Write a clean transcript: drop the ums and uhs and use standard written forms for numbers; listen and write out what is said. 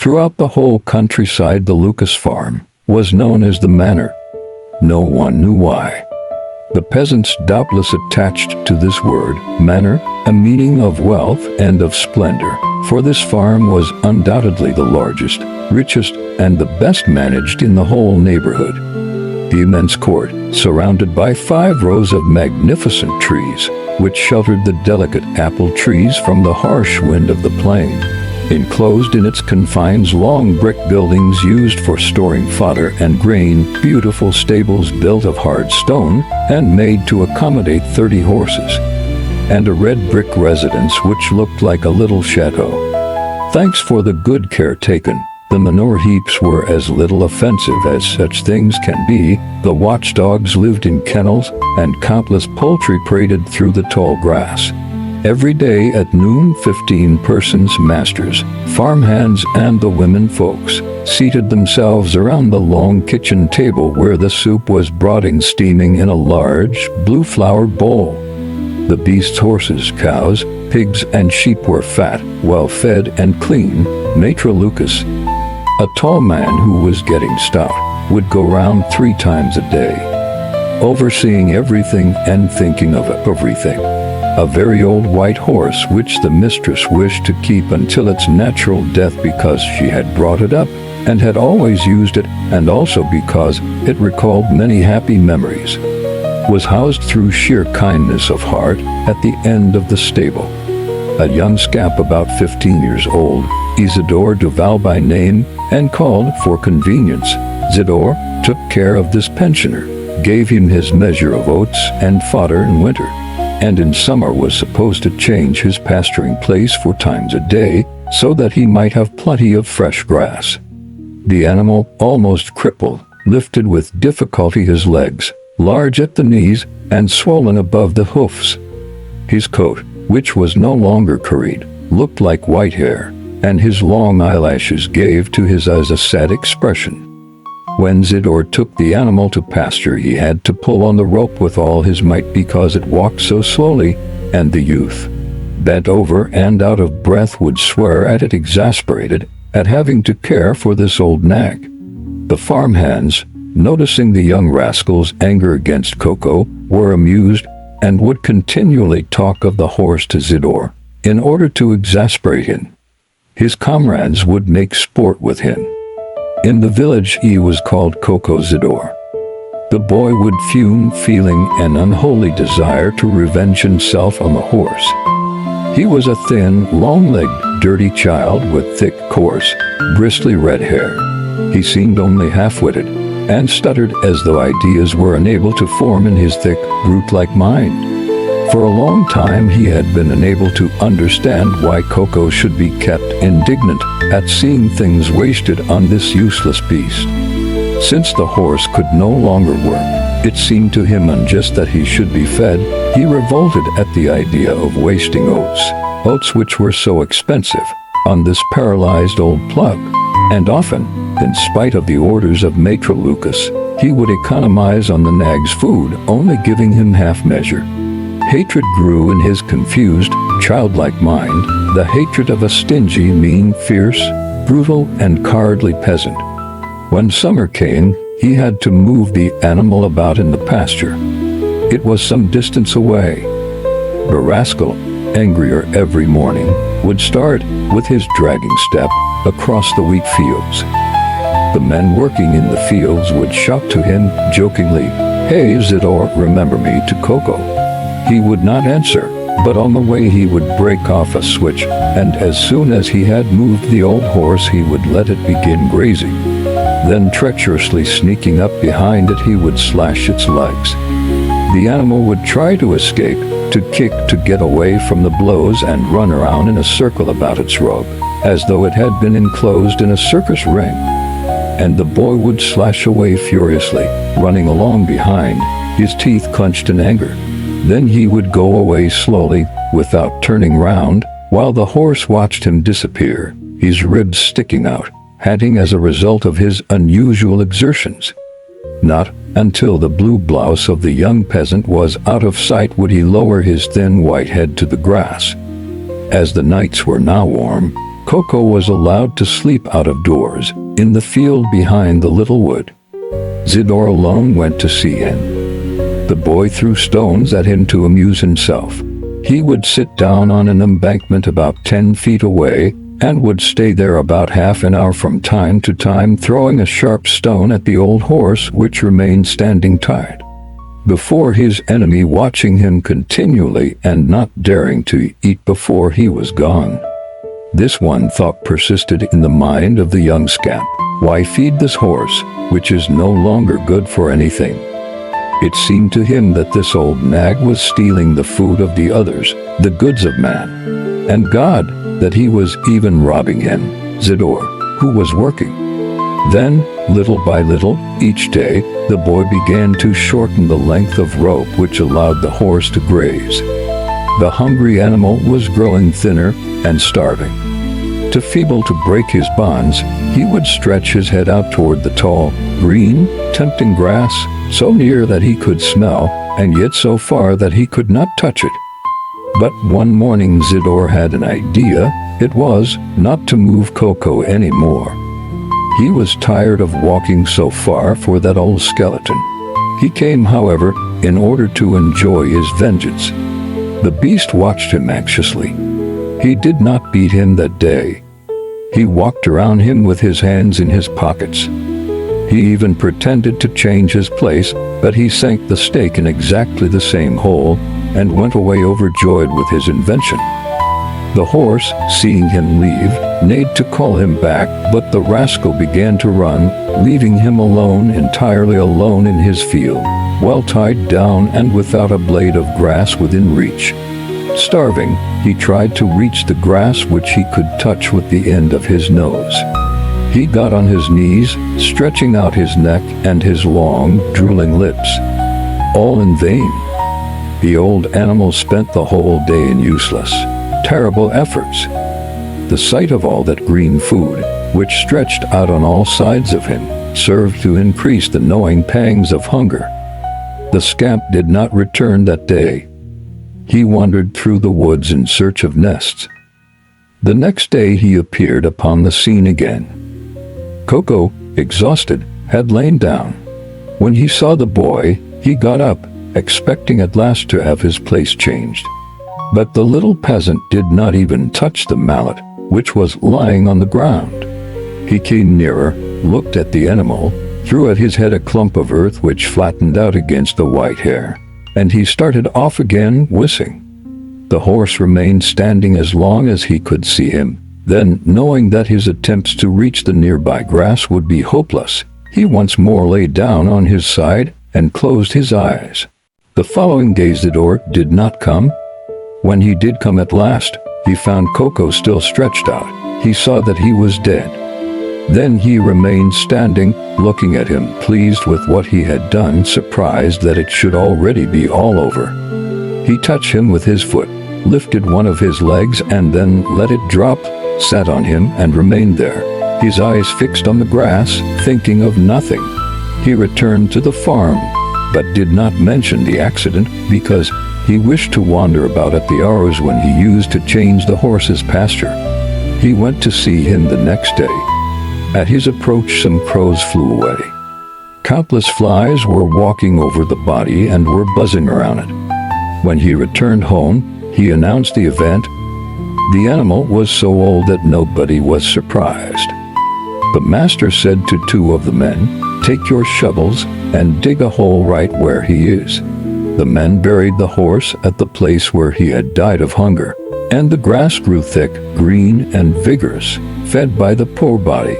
Throughout the whole countryside, the Lucas farm was known as the Manor. No one knew why. The peasants doubtless attached to this word, manor, a meaning of wealth and of splendor, for this farm was undoubtedly the largest, richest, and the best managed in the whole neighborhood. The immense court, surrounded by 5 rows of magnificent trees, which sheltered the delicate apple trees from the harsh wind of the plain. Enclosed in its confines long brick buildings used for storing fodder and grain, beautiful stables built of hard stone and made to accommodate 30 horses, and a red brick residence which looked like a little chateau. Thanks for the good care taken, the manure heaps were as little offensive as such things can be. The watchdogs lived in kennels, and countless poultry paraded through the tall grass. Every day at noon 15 persons, masters, farmhands, and the women folks, seated themselves around the long kitchen table where the soup was brooding steaming in a large, blue-flowered bowl. The beasts, horses, cows, pigs, and sheep were fat, well-fed, and clean. Maitre Lucas, a tall man who was getting stout, would go round 3 times a day, overseeing everything and thinking of everything. A very old white horse which the mistress wished to keep until its natural death because she had brought it up and had always used it, and also because it recalled many happy memories, was housed through sheer kindness of heart at the end of the stable. A young scamp about 15 years old, Isidore Duval by name, and called for convenience Zidore, took care of this pensioner, gave him his measure of oats and fodder in winter, and in summer was supposed to change his pasturing place 4 times a day, so that he might have plenty of fresh grass. The animal, almost crippled, lifted with difficulty his legs, large at the knees and swollen above the hoofs. His coat, which was no longer curried, looked like white hair, and his long eyelashes gave to his eyes a sad expression. When Zidore took the animal to pasture, he had to pull on the rope with all his might because it walked so slowly, and the youth, bent over and out of breath, would swear at it, exasperated at having to care for this old nag. The farmhands, noticing the young rascal's anger against Coco, were amused and would continually talk of the horse to Zidore, in order to exasperate him. His comrades would make sport with him. In the village he was called Coco Zidore. The boy would fume, feeling an unholy desire to revenge himself on the horse. He was a thin, long-legged, dirty child with thick, coarse, bristly red hair. He seemed only half-witted, and stuttered as though ideas were unable to form in his thick, brute-like mind. For a long time he had been unable to understand why Coco should be kept indignant at seeing things wasted on this useless beast. Since the horse could no longer work, it seemed to him unjust that he should be fed. He revolted at the idea of wasting oats which were so expensive, on this paralyzed old plug, and often, in spite of the orders of Maitre Lucas, he would economize on the nag's food, only giving him half measure. Hatred grew in his confused, childlike mind, the hatred of a stingy, mean, fierce, brutal, and cowardly peasant. When summer came, he had to move the animal about in the pasture. It was some distance away. The rascal, angrier every morning, would start, with his dragging step, across the wheat fields. The men working in the fields would shout to him, jokingly, "Hey, Zidore, remember me," to Coco. He would not answer, but on the way he would break off a switch, and as soon as he had moved the old horse he would let it begin grazing. Then, treacherously sneaking up behind it, he would slash its legs. The animal would try to escape, to kick, to get away from the blows, and run around in a circle about its robe, as though it had been enclosed in a circus ring. And the boy would slash away furiously, running along behind, his teeth clenched in anger. Then he would go away slowly, without turning round, while the horse watched him disappear, his ribs sticking out, panting as a result of his unusual exertions. Not until the blue blouse of the young peasant was out of sight would he lower his thin white head to the grass. As the nights were now warm, Coco was allowed to sleep out of doors, in the field behind the little wood. Zidore alone went to see him. The boy threw stones at him to amuse himself. He would sit down on an embankment about 10 feet away, and would stay there about half an hour from time to time, throwing a sharp stone at the old horse, which remained standing tied before his enemy, watching him continually and not daring to eat before he was gone. This one thought persisted in the mind of the young scamp. Why feed this horse, which is no longer good for anything? It seemed to him that this old nag was stealing the food of the others, the goods of man and God, that he was even robbing him, Zidore, who was working. Then, little by little, each day, the boy began to shorten the length of rope which allowed the horse to graze. The hungry animal was growing thinner and starving. Too feeble to break his bonds, he would stretch his head out toward the tall, green, tempting grass, so near that he could smell, and yet so far that he could not touch it. But one morning Zidore had an idea. It was not to move Coco anymore. He was tired of walking so far for that old skeleton. He came, however, in order to enjoy his vengeance. The beast watched him anxiously. He did not beat him that day. He walked around him with his hands in his pockets. He even pretended to change his place, but he sank the stake in exactly the same hole and went away overjoyed with his invention. The horse, seeing him leave, neighed to call him back, but the rascal began to run, leaving him alone, entirely alone in his field, well tied down and without a blade of grass within reach. Starving, he tried to reach the grass which he could touch with the end of his nose. He got on his knees, stretching out his neck and his long, drooling lips. All in vain. The old animal spent the whole day in useless, terrible efforts. The sight of all that green food, which stretched out on all sides of him, served to increase the gnawing pangs of hunger. The scamp did not return that day. He wandered through the woods in search of nests. The next day he appeared upon the scene again. Coco, exhausted, had lain down. When he saw the boy, he got up, expecting at last to have his place changed. But the little peasant did not even touch the mallet, which was lying on the ground. He came nearer, looked at the animal, threw at his head a clump of earth which flattened out against the white hair, and he started off again, whistling. The horse remained standing as long as he could see him. Then, knowing that his attempts to reach the nearby grass would be hopeless, he once more lay down on his side and closed his eyes. The following day Zidore did not come. When he did come at last, he found Coco still stretched out. He saw that he was dead. Then he remained standing, looking at him, pleased with what he had done, surprised that it should already be all over. He touched him with his foot, lifted one of his legs and then let it drop, sat on him and remained there, his eyes fixed on the grass, thinking of nothing. He returned to the farm, but did not mention the accident because he wished to wander about at the hours when he used to change the horse's pasture. He went to see him the next day. At his approach some crows flew away. Countless flies were walking over the body and were buzzing around it. When he returned home, he announced the event. The animal was so old that nobody was surprised. The master said to two of the men, "Take your shovels and dig a hole right where he is." The men buried the horse at the place where he had died of hunger, and the grass grew thick, green, and vigorous, fed by the poor body.